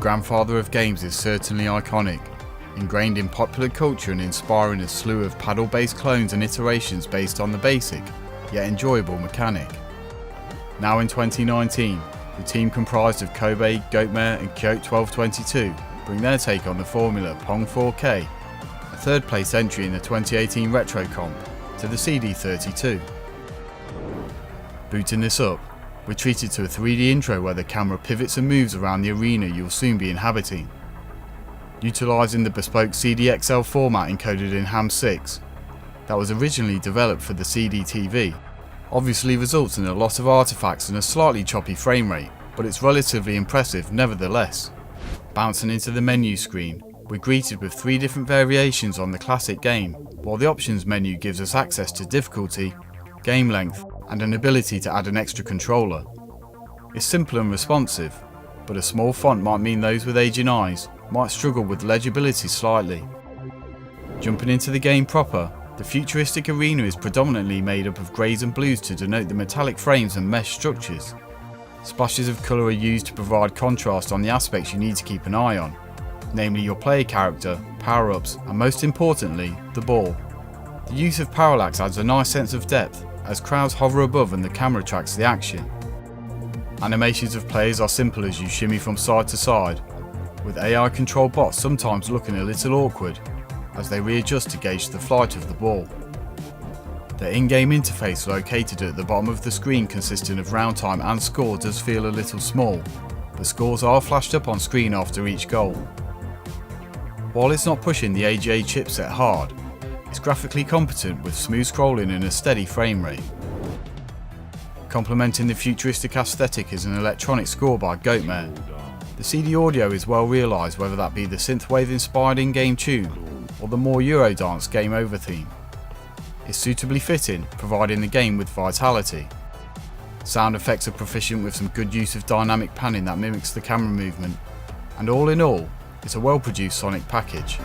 grandfather of games is certainly iconic, ingrained in popular culture and inspiring a slew of paddle-based clones and iterations based on the basic, yet enjoyable mechanic. Now in 2019, the team comprised of Cobe, Goatmare and Koyot1222 bring their take on the formula Pong 4K, a third place entry in the 2018 Retro Comp, to the CD32. Booting this up, we're treated to a 3D intro where the camera pivots and moves around the arena you'll soon be inhabiting. Utilising the bespoke CDXL format encoded in HAM6, that was originally developed for the CD-TV, obviously results in a lot of artefacts and a slightly choppy frame rate, but it's relatively impressive nevertheless. Bouncing into the menu screen, we're greeted with 3 different variations on the classic game, while the options menu gives us access to difficulty, game length, and an ability to add an extra controller. It's simple and responsive, but a small font might mean those with aging eyes might struggle with legibility slightly. Jumping into the game proper, the Futuristic Arena is predominantly made up of greys and blues to denote the metallic frames and mesh structures. Splashes of colour are used to provide contrast on the aspects you need to keep an eye on, namely your player character, power-ups, and most importantly, the ball. The use of Parallax adds a nice sense of depth as crowds hover above and the camera tracks the action. Animations of players are simple as you shimmy from side to side, with AI controlled bots sometimes looking a little awkward as they readjust to gauge the flight of the ball. The in-game interface located at the bottom of the screen consisting of round time and score does feel a little small, but scores are flashed up on screen after each goal. While it's not pushing the AGA chipset hard, it's graphically competent with smooth scrolling and a steady frame rate. Complementing the futuristic aesthetic is an electronic score by Goatmare. The CD audio is well realised, whether that be the synthwave inspired in-game tune or the more Eurodance game over theme. It's suitably fitting, providing the game with vitality. Sound effects are proficient with some good use of dynamic panning that mimics the camera movement, and all in all, it's a well produced sonic package.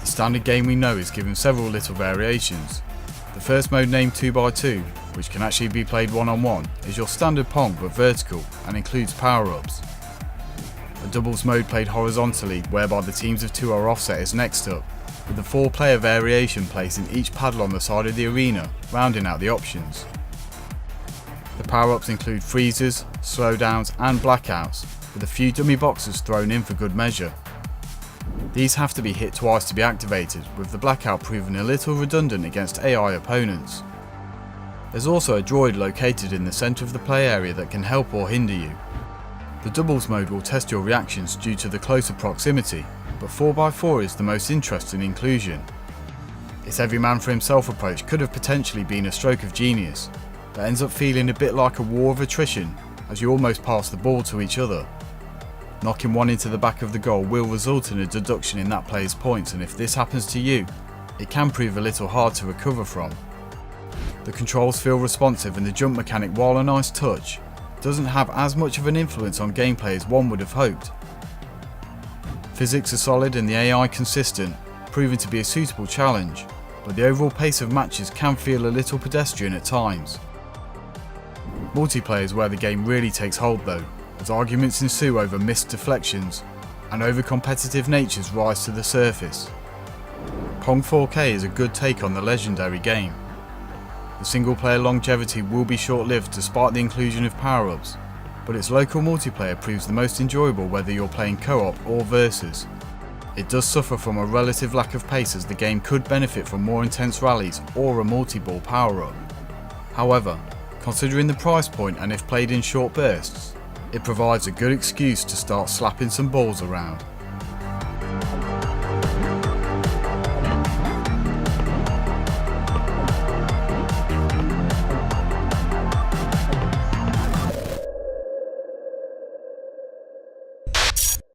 The standard game we know is given several little variations. The first mode, named 2x2, which can actually be played one-on-one, is your standard Pong but vertical and includes power-ups. A doubles mode played horizontally, whereby the teams of 2 are offset, is next up, with the 4-player variation placing each paddle on the side of the arena, rounding out the options. The power-ups include freezes, slowdowns and blackouts, with a few dummy boxes thrown in for good measure. These have to be hit twice to be activated, with the blackout proving a little redundant against AI opponents. There's also a droid located in the centre of the play area that can help or hinder you. The doubles mode will test your reactions due to the closer proximity, but 4x4 is the most interesting inclusion. Its every man for himself approach could have potentially been a stroke of genius, but ends up feeling a bit like a war of attrition as you almost pass the ball to each other. Knocking one into the back of the goal will result in a deduction in that player's points, and if this happens to you, it can prove a little hard to recover from. The controls feel responsive and the jump mechanic, while a nice touch, doesn't have as much of an influence on gameplay as one would have hoped. Physics are solid and the AI consistent, proving to be a suitable challenge, but the overall pace of matches can feel a little pedestrian at times. Multiplayer is where the game really takes hold though, as arguments ensue over missed deflections and over-competitive natures rise to the surface. Pong 4K is a good take on the legendary game. The single-player longevity will be short-lived despite the inclusion of power-ups, but its local multiplayer proves the most enjoyable whether you're playing co-op or versus. It does suffer from a relative lack of pace, as the game could benefit from more intense rallies or a multi-ball power-up. However, considering the price point and if played in short bursts, it provides a good excuse to start slapping some balls around.